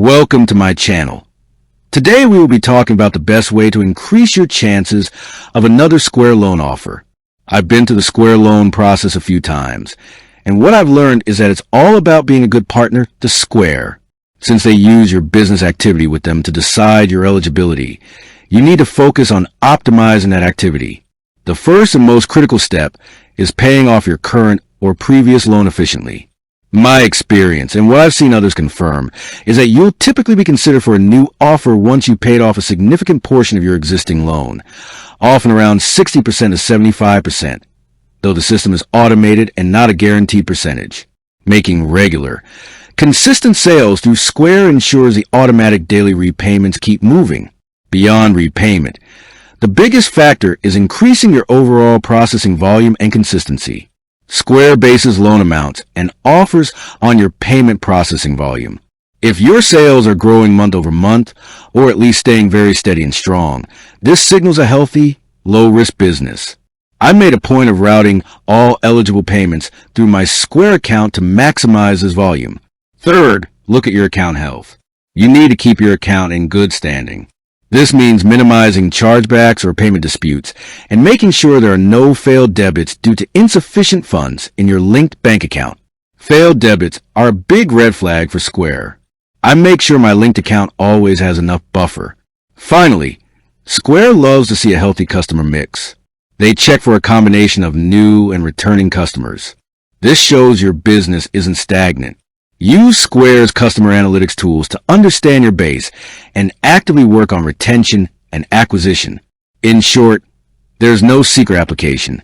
Welcome to my channel. Today we will be talking about the best way to increase your chances of another Square loan offer. I've been through the Square loan process a few times, and what I've learned is that it's all about being a good partner to Square. Since they use your business activity with them to decide your eligibility, you need to focus on optimizing that activity. The first and most critical step is paying off your current or previous loan efficiently. My experience, and what I've seen others confirm, is that you'll typically be considered for a new offer once you paid off a significant portion of your existing loan, often around 60% to 75%, though the system is automated and not a guaranteed percentage. Making regular, consistent sales through Square ensures the automatic daily repayments keep moving. Beyond repayment, the biggest factor is increasing your overall processing volume and consistency. Square bases loan amounts and offers on your payment processing volume. If your sales are growing month over month, or at least staying very steady and strong, this signals a healthy, low-risk business. I made a point of routing all eligible payments through my Square account to maximize this volume. Third, look at your account health. You need to keep your account in good standing. This means minimizing chargebacks or payment disputes and making sure there are no failed debits due to insufficient funds in your linked bank account. Failed debits are a big red flag for Square. I make sure my linked account always has enough buffer. Finally, Square loves to see a healthy customer mix. They check for a combination of new and returning customers. This shows your business isn't stagnant. Use Square's customer analytics tools to understand your base and actively work on retention and acquisition. In short, there's no secret application.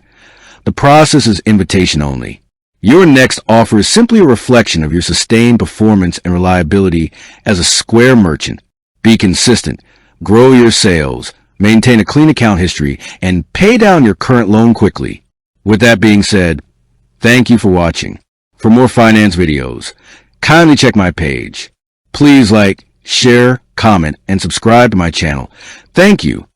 The process is invitation only. Your next offer is simply a reflection of your sustained performance and reliability as a Square merchant. Be consistent, grow your sales, maintain a clean account history, and pay down your current loan quickly. With that being said, thank you for watching. For more finance videos, kindly check my page. Please like, share, comment, and subscribe to my channel. Thank you.